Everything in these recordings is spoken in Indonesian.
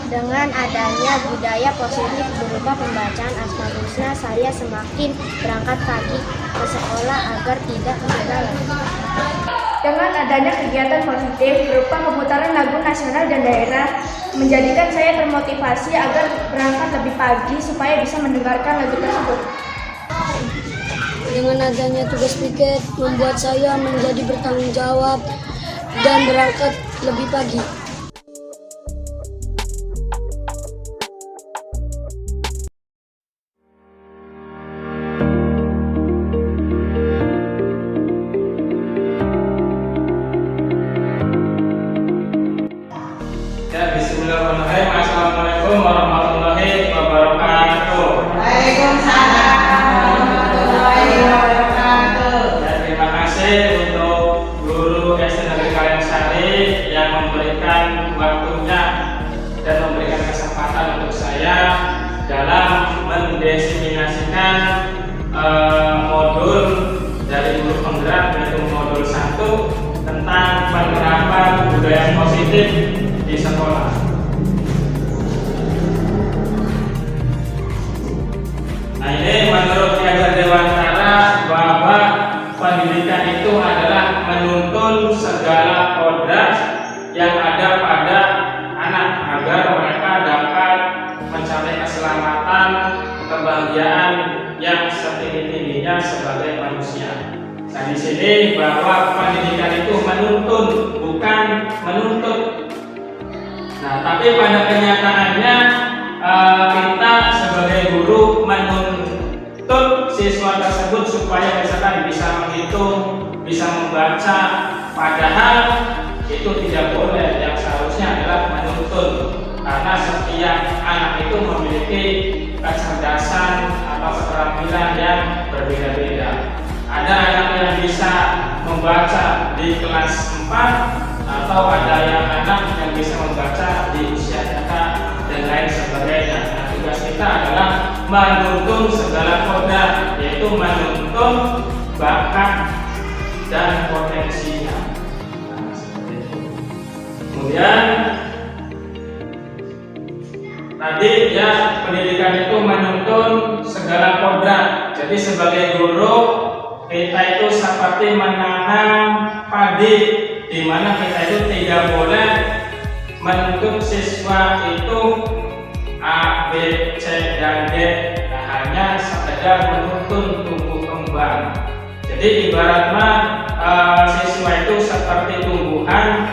Dengan adanya budaya positif berupa pembacaan Asmaul Husna, saya semakin berangkat pagi ke sekolah agar tidak ketinggalan. Dengan adanya kegiatan positif berupa pemutaran lagu nasional dan daerah, menjadikan saya termotivasi agar berangkat lebih pagi supaya bisa mendengarkan lagu tersebut. Dengan adanya tugas piket membuat saya menjadi bertanggung jawab dan berangkat lebih pagi. Bismillahirrahmanirrahim. Assalamualaikum warahmatullahi wabarakatuh. Waalaikumsalam warahmatullahi wabarakatuh. Dan terima kasih untuk guru SD Negeri Kaliansari yang memberikan waktunya dan memberikan kesempatan untuk saya dalam mendesiminasikan modul dari guru penggerak, yaitu modul 1 tentang penerapan budaya positif di sekolah. Nah, ini menurut Ki Hajar Dewantara bahwa pendidikan itu adalah menuntun segala kodrat yang ada pada anak agar mereka dapat mencapai keselamatan, kebahagiaan yang setinggi-tingginya sebagai manusia. Nah, di sini bahwa pendidikan itu menuntun, bukan menuntut. Nah, tapi pada kenyataannya kita sebagai guru menuntut siswa tersebut supaya misalkan bisa menghitung, bisa membaca, padahal itu tidak boleh. Yang seharusnya adalah menuntun, karena setiap anak itu memiliki kecerdasan atau keterampilan yang berbeda-beda. Ada anak yang bisa membaca di kelas 4, atau ada yang anak yang bisa membaca di usia TK dan lain sebagainya. Nah, tugas kita adalah menuntun segala kodrat, yaitu menuntun bakat dan potensinya. Nah, seperti itu. Kemudian tadi ya, pendidikan itu menuntun segala kodrat. Jadi sebagai guru kita itu seperti menanam padi, di mana kita itu tidak boleh menuntut siswa itu A, B, C, dan D. Nah, hanya sekedar menuntun tumbuh kembang. Jadi ibaratnya siswa itu seperti tumbuhan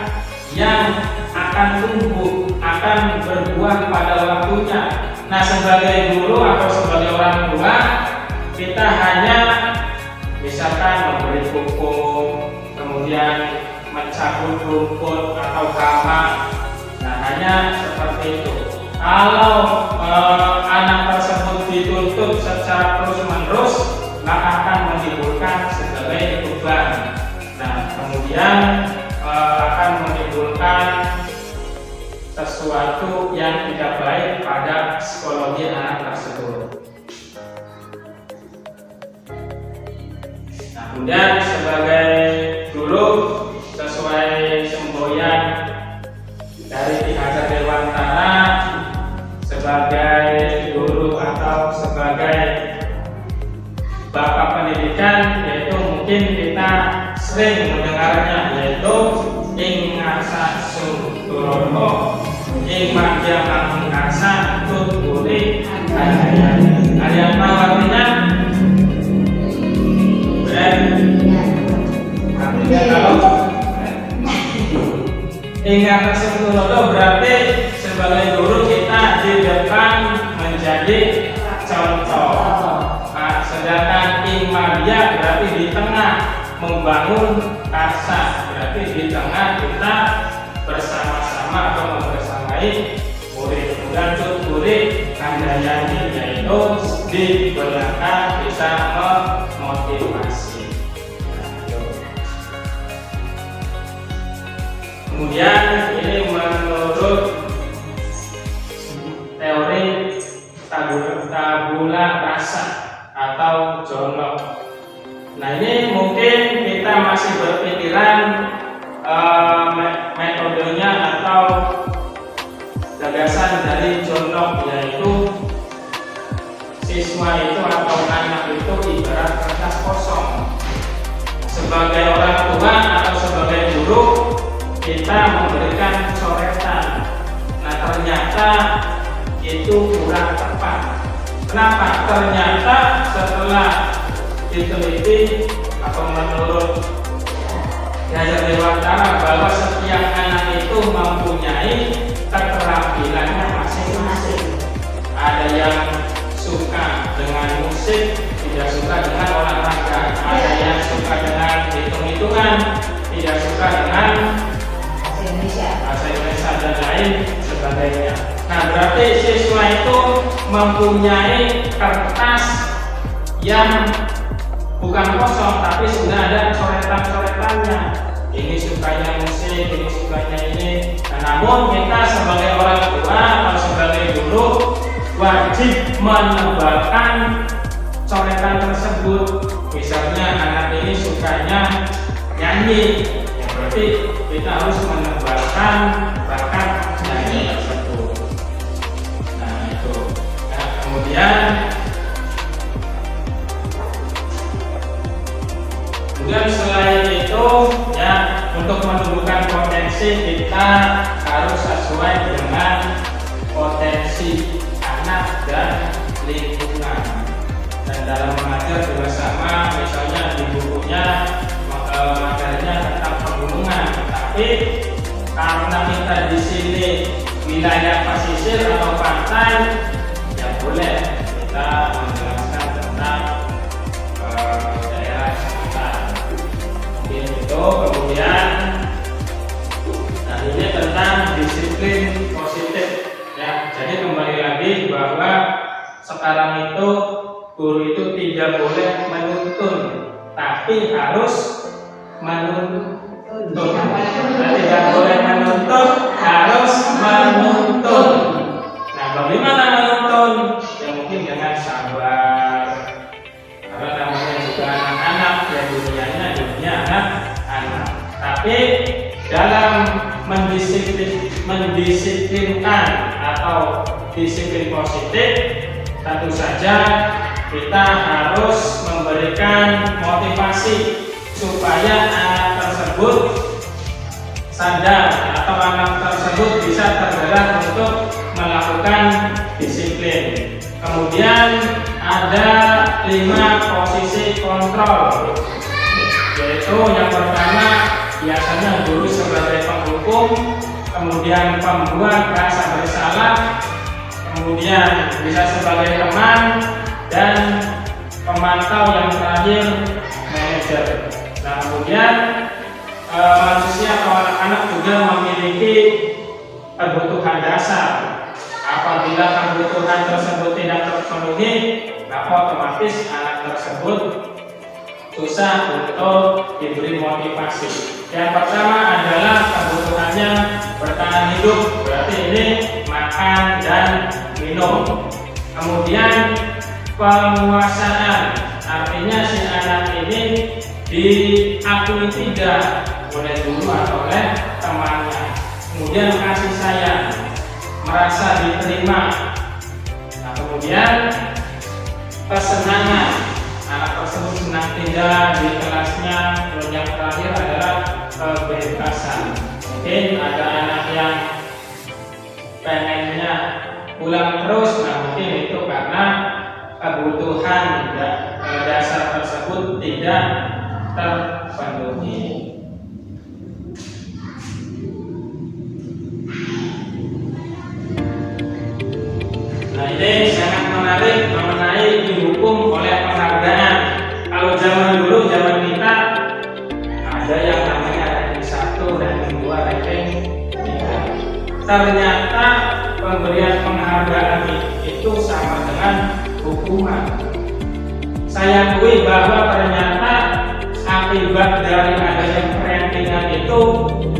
yang akan tumbuh, akan berbuah pada waktunya. Nah, sebagai guru atau sebagai orang tua, kita hanya misalkan memberi pupuk, kemudian mencabut rumput atau hama. Nah, hanya seperti itu. Kalau anak tersebut dituntut secara terus-menerus, maka akan menimbulkan sebagai beban. Nah, kemudian akan menimbulkan sesuatu yang tidak baik pada psikologi anak tersebut. Nah, kemudian sebagai guru, sesuai semboyan dari Ki Hajar Dewantara, sebagai guru atau sebagai bapak pendidikan, yaitu mungkin kita sering mendengarnya, yaitu ing ngasa suturono ing madya kang karsa tut boleh handayani. Ada yang tahu artinya? Artinya kalau ingat kesimpulan berarti sebagai guru kita di depan menjadi contoh. Nah, sedangkan ing madya berarti di tengah membangun karsa, berarti di tengah kita bersama-sama atau membersamai murid. Kemudian tut murid handayani yaitu di belakang kita memotivasi. Kemudian ini menurut teori tabula rasa atau John. Nah, ini mungkin kita masih berpikiran metodenya atau gagasan dari John Locke, yaitu siswa itu atau anak itu ibarat kertas kosong. Sebagai orang tua atau sebagai guru kita memberikan coretan. Nah, ternyata itu kurang tepat. Kenapa? Ternyata setelah diteliti atau menurut Ki Hajar Dewantara bahwa setiap anak itu mempunyai keterampilannya masing-masing. Ada yang suka dengan musik, tidak suka dengan olahraga. Ada yang suka dengan hitung-hitungan, tidak suka dengan bahasa Indonesia dan lain sebagainya. Nah, berarti siswa itu mempunyai kertas yang bukan kosong, tapi sudah ada coretan-coretannya. Ini sukanya musik, ini sukanya ini. Nah, namun kita sebagai orang tua atau sebagai guru wajib menebalkan coretan tersebut. Misalnya anak ini sukanya nyanyi, ya berarti kita harus menebalkan bakat nyanyi tersebut. Nah, itu. Nah, kemudian selain itu ya, untuk menumbuhkan potensi kita harus sesuai dengan potensi anak dan lingkungan. Dan dalam mengajar juga sama, misalnya di bukunya materinya tentang pegunungan, tapi karena kita di sini wilayah pesisir atau pantai, ya boleh kita menjelaskan tentang daerah sekitar. Mungkin itu. Kemudian nah, ini tentang disiplin positif ya. Jadi kembali lagi bahwa sekarang itu guru itu tidak boleh menuntun, tapi harus menuntun. Tidak boleh menuntut, harus menuntun. Nah, bagaimana menuntun? Ya mungkin dengan sabar. Karena namanya juga anak-anak, ya dunianya dunia anak-anak. Tapi dalam mendisiplinkan atau disiplin positif, tentu saja kita harus memberikan motivasi supaya anak tersebut sadar atau anak tersebut bisa tergerak untuk melakukan disiplin. Kemudian ada 5 posisi kontrol, yaitu yang pertama biasanya guru sebagai penghukum, kemudian pembuat rasa bersalah, kemudian bisa sebagai teman, dan pemantau yang terakhir manajer. Nah, kemudian manusia atau anak-anak juga memiliki kebutuhan dasar. Apabila kebutuhan tersebut tidak terpenuhi, maka otomatis anak tersebut susah untuk diberi motivasi. Yang pertama adalah kebutuhannya bertahan hidup, berarti ini makan dan minum. Kemudian penguasaan, artinya si anak ini diakui tidak oleh guru atau oleh temannya. Kemudian kasih sayang, merasa diterima. Nah, kemudian kesenangan, anak tersebut senang tinggal di kelasnya. Dan yang terakhir adalah kebebasan. Mungkin ada anak yang ulang terus, nah mungkin itu karena kebutuhan dasar tersebut tidak terpenuhi. Nah, ini sangat menarik mengenai dihukum oleh penghargaan. Kalau zaman dulu, zaman kita, ada yang namanya ranking 1, ranking 2, ranking 3. Ternyata pemberian penghargaan itu sama dengan hukuman. Saya akui bahwa ternyata akibat dari adanya rankingan itu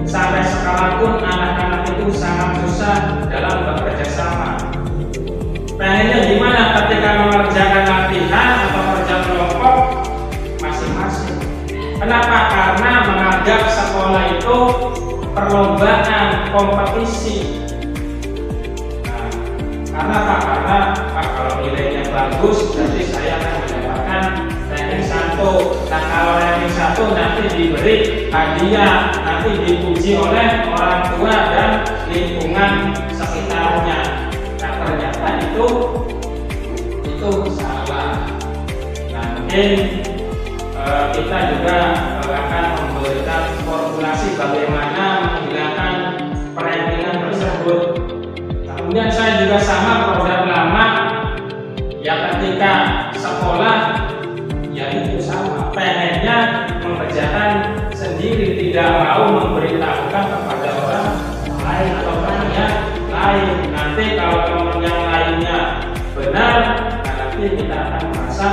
sampai sekarang pun anak-anak itu sangat susah dalam bekerja sama. Pengennya gimana ketika mengerjakan latihan atau kerja kelompok masing-masing. Kenapa? Karena menganggap sekolah itu perlombaan, kompetisi. Nah, karena apa? Karena kalau nilainya bagus, berarti saya akan mendapatkan ranking 1. Nah, kalau ranking 1 nanti diberi hadiah, nanti dipuji oleh orang tua dan lingkungan sekitarnya. Nah, ternyata itu salah. Nah, mungkin kita juga akan memberikan formulasi bagaimana menghilangkan perankingan tersebut. Nah, kemudian saya juga sama program lama, ya ketika sekolah ya itu sama, pengennya mengerjakan sendiri, tidak mau memberitahukan kepada orang lain atau teman yang lain. Nanti kalau teman yang lainnya benar, nah nanti kita akan merasa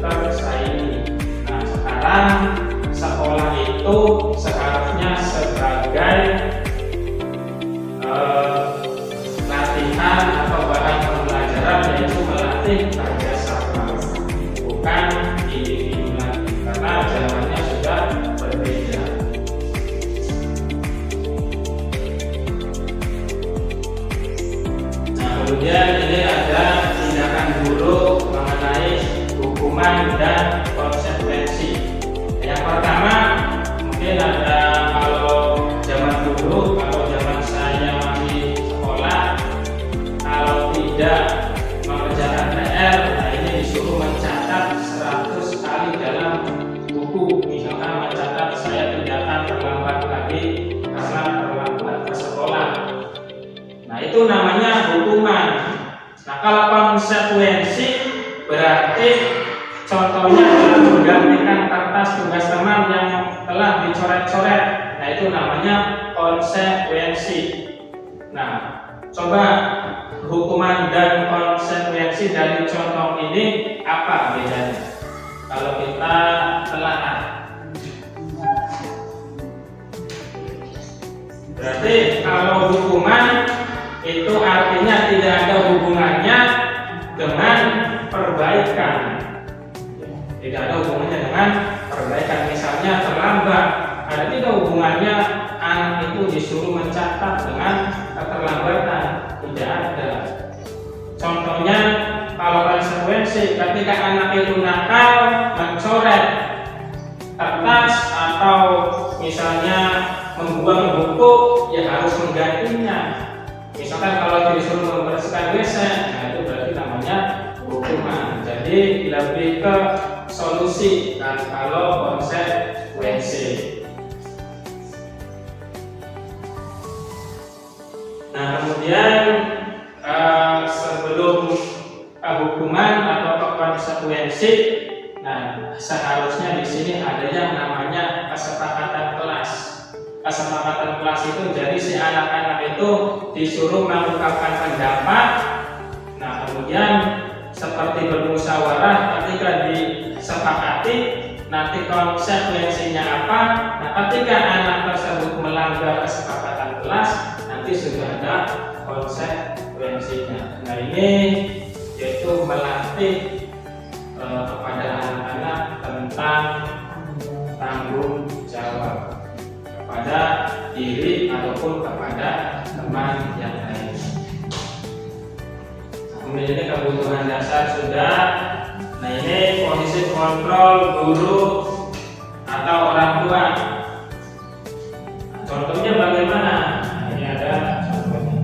tersaingi. Nah, sekarang sekolah itu seharusnya sebagai latihan atau bahan pembelajaran, yaitu melatih kerjasama, bukan individu lagi, karena zamannya sudah berbeda. Nah, kemudian ini ada tindakan buruk mengenai hukuman dan konsekuensi. Yang pertama mungkin ada, kalau zaman dulu, kalau zaman saya masih sekolah, kalau tidak mengerjakan PR, nah ini disuruh mencatat 100 kali dalam buku. Misalkan mencatat saya tidak akan terlambat lagi karena terlambat ke sekolah. Nah, itu namanya hukuman. Nah, kalau konsekuensi berarti contohnya adalah menggantikan kertas tugas teman yang telah dicoret-coret. Nah, itu namanya konsekuensi. Nah, coba hukuman dan konsekuensi dari contoh ini apa bedanya? Kalau kita telaah, berarti kalau hukuman itu artinya tidak ada hubungannya dengan perbaikan. Tidak ada hubungannya dengan perbaikan. Misalnya terlambat, ada tidak hubungannya anak itu disuruh mencatat dengan keterlambatan, tidak ada. Contohnya kalau konsekuensi, ketika anak itu nakal mencoret kertas atau misalnya membuang buku, ya harus menggantinya. Misalkan kalau disuruh membersihkan WC, nah itu berarti namanya hukuman. Jadi lebih ke solusi dan kalau konsekuensi. Nah, kemudian sebelum hukuman atau konsekuensi, nah seharusnya di sini ada yang namanya kesepakatan kelas. Kesepakatan kelas itu jadi si anak-anak itu disuruh mengungkapkan pendapat. Nah, kemudian seperti bermusyawarah, ketika disepakati nanti konsekuensinya apa. Nah, ketika anak tersebut melanggar kesepakatan kelas, nanti sudah ada konsekuensinya. Nah, ini yaitu melatih kepada anak-anak tentang tanggung jawab kepada diri ataupun kepada teman yang lain. Kemudian ini kebutuhan dasar sudah. Nah, ini posisi kontrol guru atau orang tua. Nah, contohnya bagaimana? Nah, ini ada contohnya.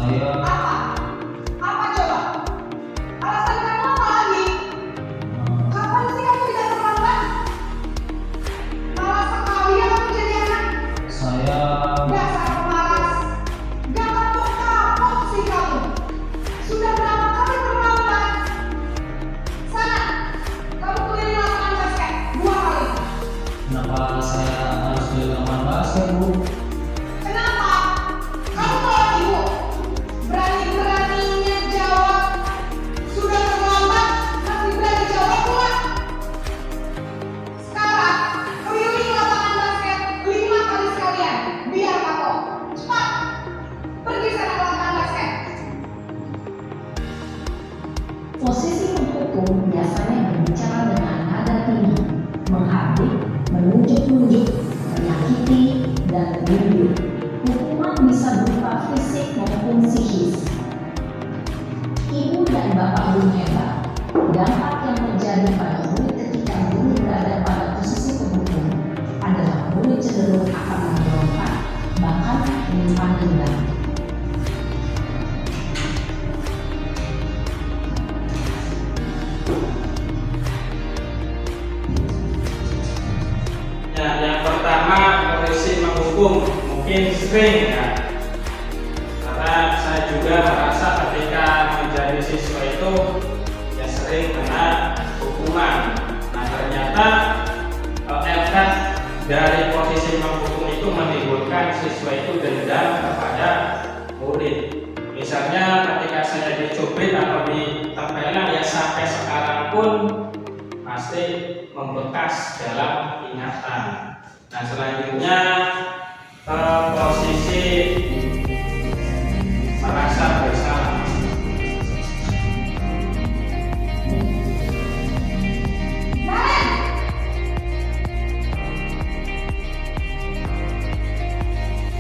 Saya Apa coba? Alasan kamu apa lagi? Kapan sih kamu bisa terlambat? Malas sekali ya kamu jadi anak. saya Dasar pemalas. Gak kapok-kapok sih kamu. Sudah berapa kali terlambat? Sana, kamu keliling lapangan basket 2 kali. kenapa saya harus beli lapangan basket, Bu? Kenapa? Kamu tolak ibu. Berani-beraninya jawab. Sudah terlambat, masih berani jawab pula. Sekarang, keliling lapangan basket 5 kali sekalian. Biar kapok. Cepat. Pergi sana ke lapangan basket. Posisi menghukum biasanya berbicara dengan nada tinggi, menghardik, menunjuk-nunjuk, menyakiti, dan menunjuk. Hukuman bisa berupa fisik maupun psikis. Ibu dan bapak guru hebat. Dampak yang terjadi pada murid ketika guru berada pada posisi penghukum adalah murid cenderung akan memberontak, bahkan menyimpan dendam. Ya, yang pertama polisi menghukum mungkin sering ya, karena saya juga merasa ketika menjadi siswa itu ya sering kena hukuman. Nah ternyata efek dari posisi menghukum itu menimbulkan siswa itu dendam kepada murid. Misalnya ketika saya dicubit atau ditempelan ya sampai sekarang pun pasti membekas dalam ingatan. Nah selanjutnya posisi merasa bersalah.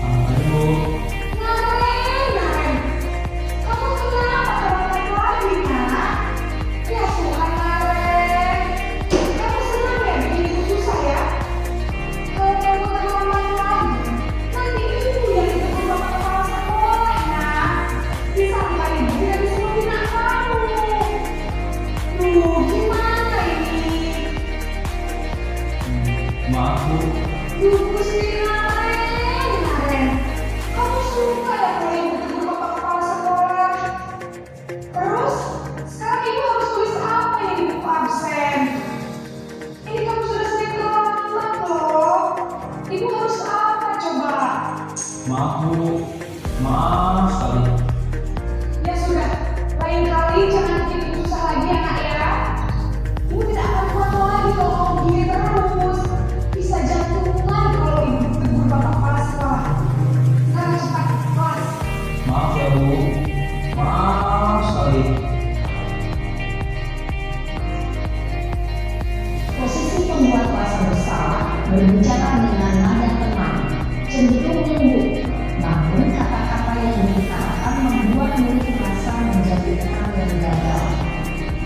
Apa itu? Naren. Kamu kenapa terlambat lagi, nak? Ya Tuhan, Naren. Kamu senang ya bikin ibu susah ya? Kalau kamu terlambat lagi, nanti ibu yang ditegur bapak kepala sekolah, nak. Disangka ibu tidak bisa membina kamu. Duh, gimana ini? Maaf, Bu. Ibu sendiri, Naren. Kamu suka ya kalau ibu ditegur bapak kepala sekolah? Terus, sekarang ibu harus tulis apa yang ibu absen? Ini kamu sudah sering terlambat loh. Ibu harus apa coba? Maaf, Bu. Maaf sekali. Ya sudah, lain kali jangan bikin ibu susah lagi ya, nak ya. Ibu tidak akan kuat lagi kalau kamu begini terus. Bisa jantungan kalau ibu ditegur bapak kepala sekolah. Sekarang cepat, kelas. Maaf ya, Bu. Maaf sekali. Posisi pembuat merasa bersalah berbicara dengan nada tenang, cenderung lembut, namun kata-kata yang diutarakan membuat murid merasa menjadi tenang dan gagal.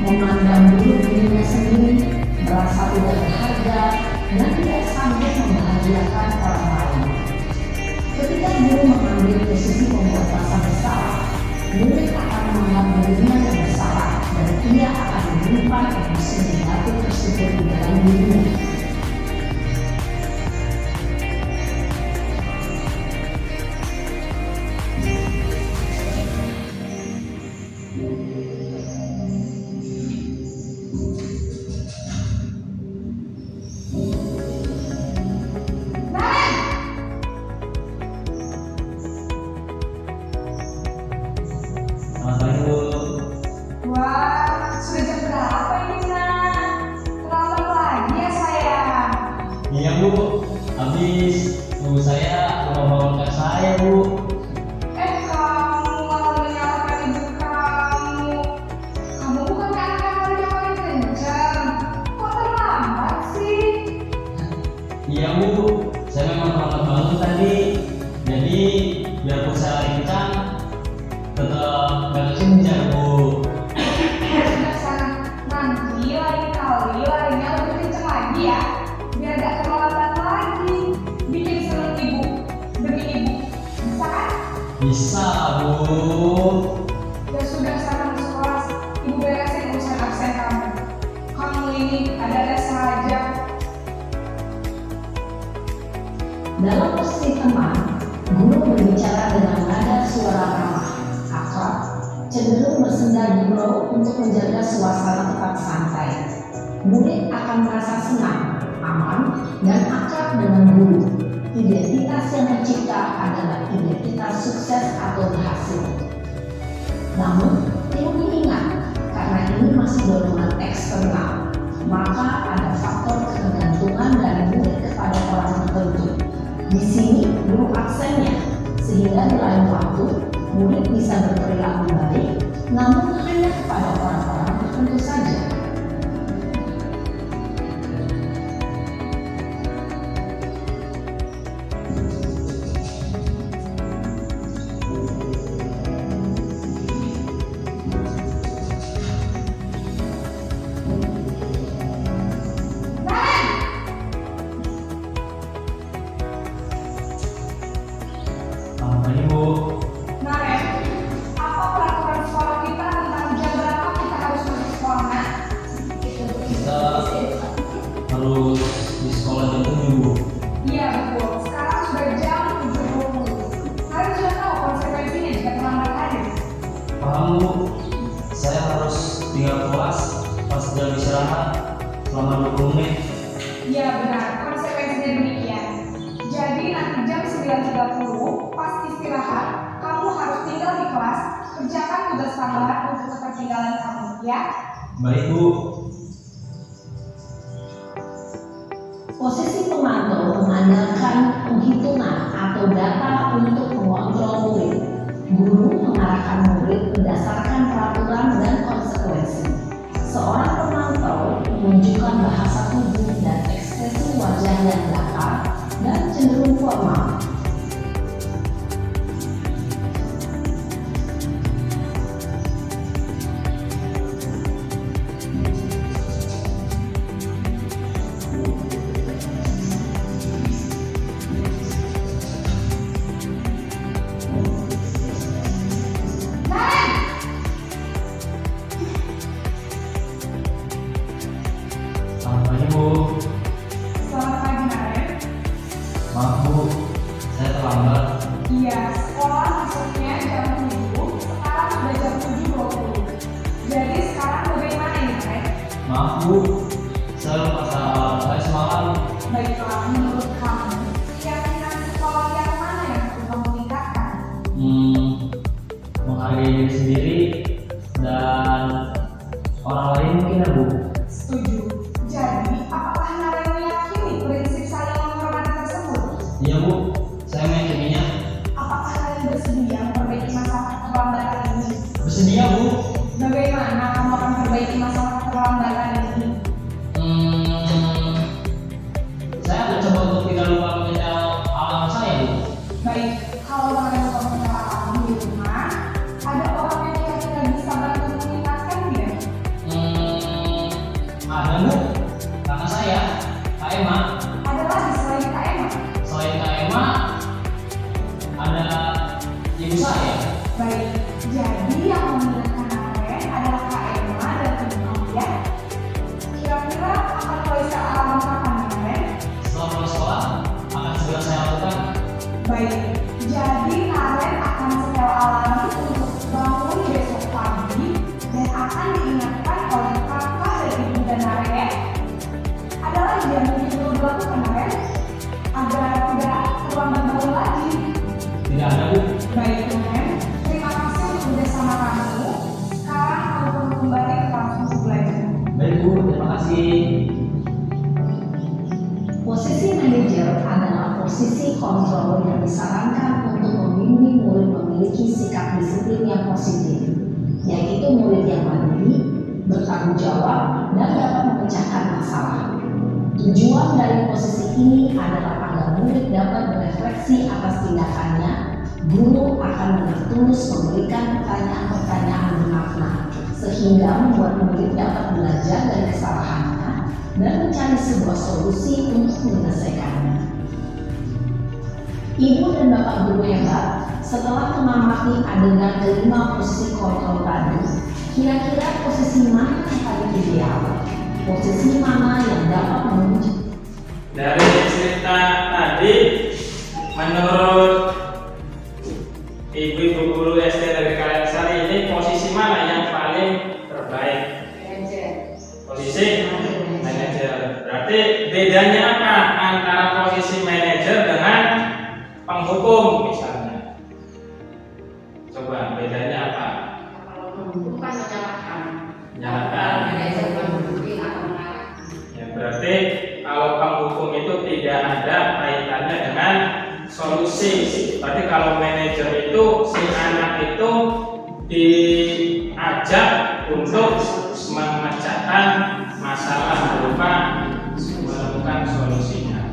Memandang dulu dirinya sendiri, merasa tidak berharga, dan tidak sanggup membahagiakan orang lain. Ketika guru mengambil posisi pembuat merasa bersalah, murid akan menganggap dirinya yang bersalah dan ia akan menyimpan emosi negatif tersebut di dalam dirinya. Bisa, Bu. Ya sudah, sekarang masuk kelas. Ibu beresin urusan absen kamu. Kamu ini ada-ada saja. Dalam posisi teman, guru berbicara dengan nada suara ramah, akrab, cenderung bersenda gurau untuk menjaga suasana tetap santai. Murid akan merasa senang, aman, dan akrab dengan guru. Identitas yang tercipta adalah identitas sukses atau berhasil. Namun, perlu diingat, karena ini masih dorongan eksternal, maka ada faktor ketergantungan dari murid kepada orang tertentu. Di sini guru aksennya, sehingga di lain waktu murid bisa berperilaku baik, namun hanya kepada orang-orang tertentu saja. Selamat pagi, Bu. Naren, apa peraturan sekolah kita tentang jam berapa kita harus masuk sekolah? Nak? Kita harus di sekolah jam 7, Bu. Iya betul, sekarang sudah jam 7.20. Kalian sudah tahu konsekuensinya jika terlambat hadir. Paham, Bu? Saya harus tinggal kelas pas jam istirahat selama 20 menit. Iya benar, konsekuensinya demikian. Jadi nanti jam 9.30 pas istirahat, kamu harus tinggal di kelas, kerjakan tugas tambahan untuk ketertinggalan kamu, ya? Baik, Bu. Posisi pemantau mengandalkan penghitungan atau data untuk mengontrol murid. Guru mengarahkan murid berdasarkan peraturan dan konsekuensi. Seorang pemantau menunjukkan bahasa tubuh dan ekspresi wajah yang datar dan cenderung formal. Selamat pagi, Bu. Selamat pagi Naren. Maaf, Bu. Saya terlambat. Iya, sekolah masuknya jam 7, sekarang sudah jam 7.20. Jadi sekarang bagaimana ini Naren? Maaf, Bu. Saya lupa saat saya semalam. Baiklah, menurut kamu, keyakinan sekolah yang mana yang perlu kamu tingkatkan? Menghargai diri sendiri dan orang lain mungkin, ya, Bu. Setuju. Jadi, apakah Naren meyakini prinsip saling menghormati tersebut? Iya, Bu. Saya meyakininya. Apakah Naren bersedia memperbaiki masalah keterlambatan ini? Bersedia, Bu. Bagaimana kamu akan perbaiki masalah keterlambatan ini? Saya akan coba untuk tidak lupa menyetel alarm saya, Bu. Baik, kalau Naren lupa menyetel alarm di rumah, ada orang yang kira-kira bisa bantu mengingatkan tidak? Ada, Bu. Kakak saya, Kak Emma. Ada lagi selain Kak Emma? Selain Kak Emma, ada ibu saya. Baik, jadi yang mengingatkan Naren adalah Kak Emma dan ibu kamu ya. Kira-kira akan polisi alarm kapan Naren? Setelah pulang sekolah, akan segera saya lakukan. Baik, jadi Naren akan setel alarm untuk bangun besok pagi dan akan diingatkan oleh kakak dan ibu dan Naren ya. Ada lagi yang mungkin perlu dilakukan Naren agar tidak terlambat bangun lagi. Tidak ada, Bu. Baik Naren, terima kasih untuk kerjasama kamu. Sekarang kamu perlu kembali ke kelas untuk belajar. Baik, Bu. Terima kasih. Posisi manajer adalah posisi kontrol yang disarankan untuk membimbing murid memiliki sikap disiplin yang positif, yaitu murid yang mandiri, bertanggung jawab, dan dapat memecahkan masalah. Tujuan dari posisi ini adalah agar murid dapat berefleksi atas tindakannya. Guru akan dengan tulus memberikan pertanyaan-pertanyaan bermakna, sehingga membuat murid dapat belajar dari kesalahannya dan mencari sebuah solusi untuk menyelesaikannya. Ibu dan bapak guru hebat, setelah mengamati adegan kelima posisi kontrol tadi, kira-kira posisi mana yang paling ideal? Posisi mana yang dapat menunjuk? Dari cerita tadi, menurut ibu-ibu guru SD dari Kaliansari ini posisi mana yang paling terbaik? Posisi manajer. Berarti bedanya apa antara posisi manajer dengan penghukum misalnya? Coba bedanya apa? Menyalahkan. Ya, berarti kalau penghukum itu tidak ada kaitannya dengan solusi. Berarti kalau manajer itu si anak itu diajak untuk memecahkan masalah berupa menemukan solusinya.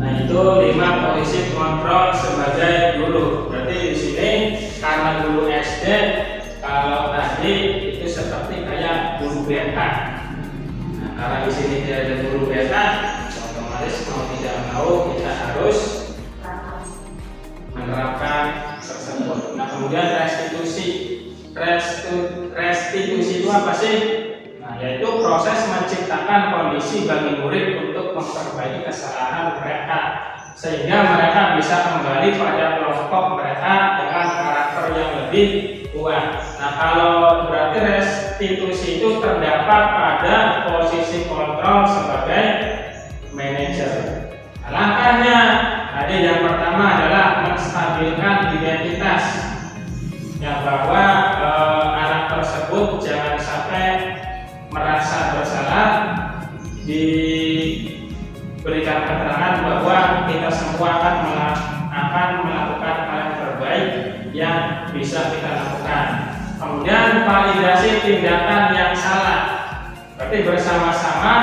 Nah, itu 5 posisi kontrol sebagai guru. Berarti di sini karena guru SD, kalau tadi itu seperti kayak guru BK. Nah, karena di sini tidak ada guru BK, otomatis mau tidak mau kita harus menerapkan tersebut. Nah, kemudian restitusi. Restitusi itu apa sih? Nah, yaitu proses menciptakan kondisi bagi murid untuk memperbaiki kesalahan mereka sehingga mereka bisa kembali pada kelompok mereka dengan karakter yang lebih kuat. Nah, kalau berarti restitusi itu terdapat pada posisi kontrol sebagai manajer. Nah, langkahnya tadi yang pertama adalah menstabilkan identitas, ya, bahwa anak tersebut jangan sampai merasa bersalah, diberikan keterangan bahwa kita semua akan melakukan hal yang terbaik yang bisa kita lakukan. Kemudian validasi tindakan yang salah, berarti bersama-sama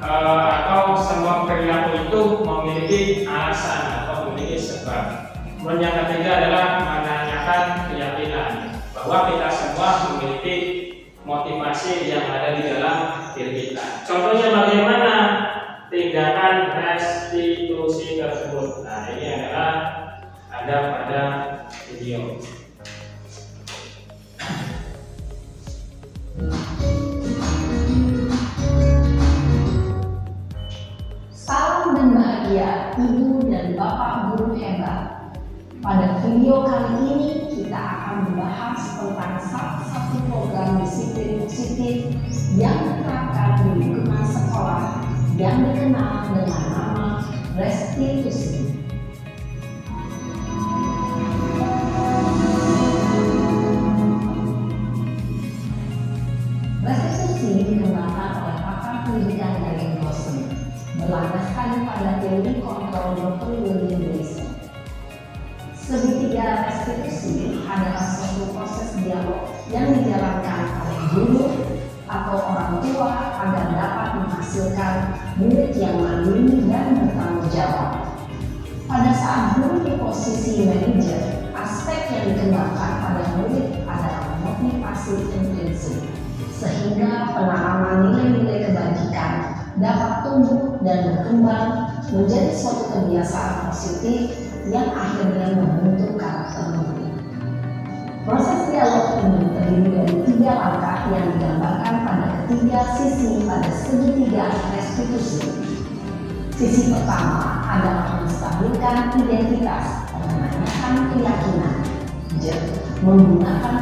atau semua perilaku itu memiliki alasan atau memiliki sebab. Kemudian yang ketiga adalah menanyakan keyakinan bahwa kita semua memiliki motivasi yang ada di dalam diri kita. Contohnya bagaimana tindakan restitusi tersebut. Nah, ini adalah ada pada video. Salam dan bahagia Ibu dan Bapak guru hebat. Pada video kali ini kita akan membahas tentang salah satu program disiplin positif yang diterapkan di lingkungan sekolah yang dikenal dengan nama restitusi. Restitusi dikembangkan oleh pakar pendidikan dari dosen, berlandaskan pada teori kontrol Dr. William Gleason. Segitiga restitusi adalah suatu proses dialog yang dijalankan oleh guru atau orang tua agar dapat menghasilkan murid yang mandiri dan bertanggung jawab. Pada saat guru di posisi manajer, aspek yang dikembangkan pada murid adalah motivasi intrinsik, sehingga penanaman nilai-nilai kebajikan dapat tumbuh dan berkembang menjadi suatu kebiasaan positif yang akhirnya membentuk karakter murid. Proses dialog ini terdiri dari 3 langkah yang digambarkan pada ketiga sisi pada segitiga restitusi. Sisi pertama adalah menstabilkan identitas dan menanyakan keyakinan, menggunakan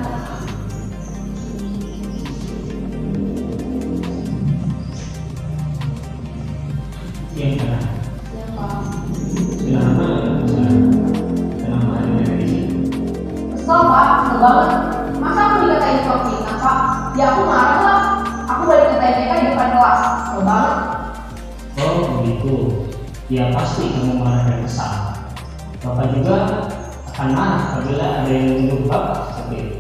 Kesel Pak, kesel banget. Masa aku dikatain soal fitnah Pak? Ya aku marah lah. Aku balik ke TPK di depan kelas. Kesel banget. Oh begitu, ya pasti kamu marah dan kesal. Bapak juga akan marah apabila ada yang menyuruh Bapak seperti itu.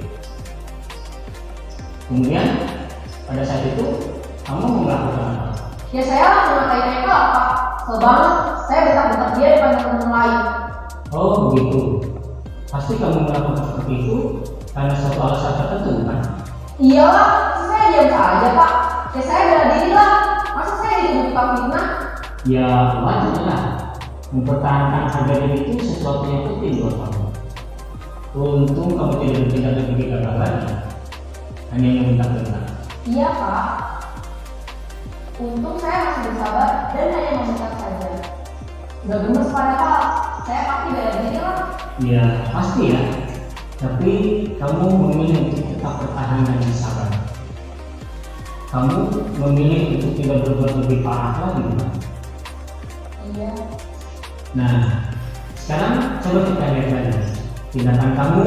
Kemudian pada saat itu kamu melakukan apa? Ya saya langsung ngatain mereka lah Pak. Kesel banget. Saya bentak-bentak dia depan teman-teman lain. Oh begitu, pasti kamu melakukan seperti itu karena suatu alasan tertentu kan? Iyalah, saya diam saja Pak. Ya saya bela diri lah. Masa saya dituduh tukang Ya wajarlah, mempertahankan harga diri itu sesuatu yang penting buat kamu. Untung kamu tidak bertindak lebih gagal lagi, hanya meminta-minta. Iya Pak. Untung saya masih bersabar dan hanya meminta saja. Udah gemes padahal, saya pasti bayar diri lah. Ya pasti ya, tapi kamu memilih untuk tetap bertahan dan sabar. Kamu memilih untuk tidak berbuat lebih parah lagi, kan? Iya. Nah, sekarang coba kita lihat lagi tindakan kamu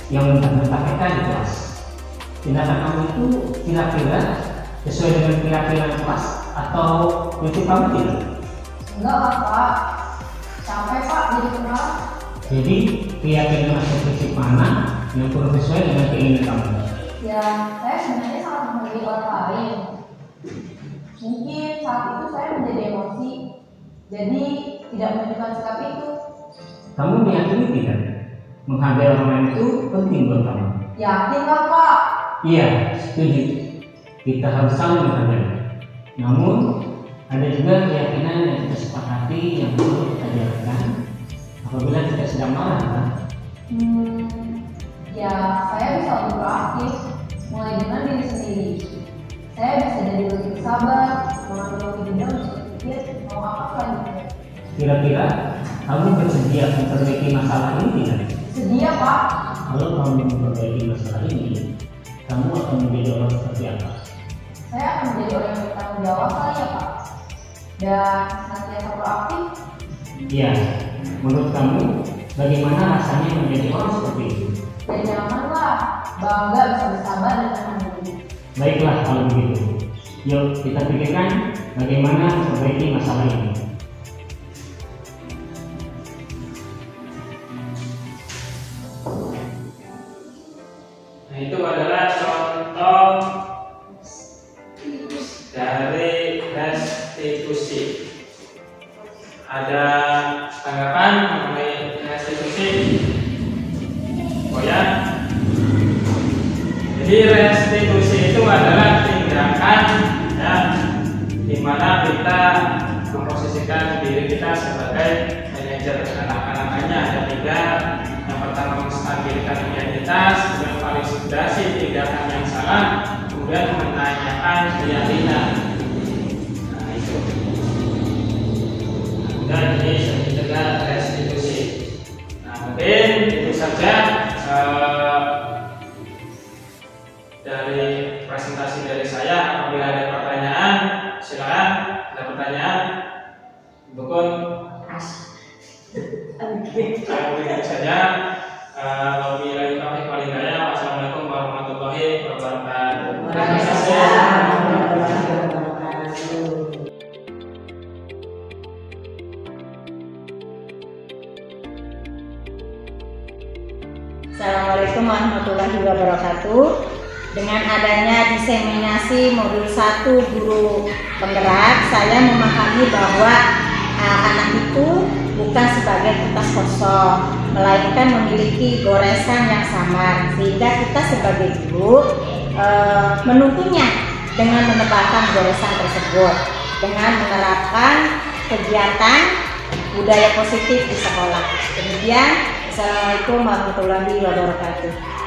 yang mentah-mentah ikhlas. Tindakan kamu itu kira-kira sesuai dengan keyakinan kelas atau prinsip kamu tidak? Enggak lah Pak. Capek Pak jadi kenal. Jadi keyakinan atau prinsip mana yang kurang sesuai dengan keinginan kamu? Ya, saya sebenarnya sangat menghargai orang lain. Mungkin saat itu saya menjadi emosi, jadi tidak menunjukkan sikap itu. Kamu meyakini tidak? Menghargai orang lain itu penting buat kamu. Yakin lah Pak? Iya, setuju. Kita harus saling menghargai. Namun, ada juga keyakinan yang kita sepakati yang perlu kita jalankan apabila kita sedang marah, kan? Ya saya bisa lebih proaktif, mulai dengan diri sendiri. Saya bisa jadi lebih bersabar, mengambil lebih jeda untuk berpikir mau apa selanjutnya. Kira-kira kamu bersedia memperbaiki masalah ini tidak? Sedia Pak? Kalau kamu memperbaiki masalah ini, kamu akan menjadi orang seperti apa? Saya akan menjadi orang yang bertanggung jawab kali ya Pak. Dan senantiasa proaktif. Iya, menurut kamu bagaimana rasanya menjadi orang seperti itu? Ya nyaman lah, bangga bisa bersabar dan menahan diri. Baiklah kalau begitu. Yuk kita pikirkan bagaimana memperbaiki masalah ini. Nah, itu adalah contoh dari restitusi. Ada tanggapan mengenai restitusi? Oh ya. Jadi restitusi itu adalah tindakan ya, di mana kita memposisikan diri kita sebagai manajer anak-anaknya. Ada tiga. Yang pertama menstabilkan identitas, kemudian validasi tindakan yang salah, kemudian menanyakan keyakinan. Nah itu. Dan ini sebenarnya restitusi. Nah mungkin itu saja dari presentasi dari saya. Apabila ada pertanyaan, silakan. Ada pertanyaan? Bukun. Itu saja. Wabillahi taufiq wal hidayah. Wassalamualaikum warahmatullahi wabarakatuh. Assalamualaikum warahmatullahi wabarakatuh. Dengan adanya diseminasi modul 1 guru penggerak, saya memahami bahwa anak itu bukan sebagai kertas kosong, melainkan memiliki goresan yang samar, sehingga kita sebagai guru menuntunnya dengan menebalkan goresan tersebut dengan menerapkan kegiatan budaya positif di sekolah. Kemudian, Assalamualaikum warahmatullahi wabarakatuh.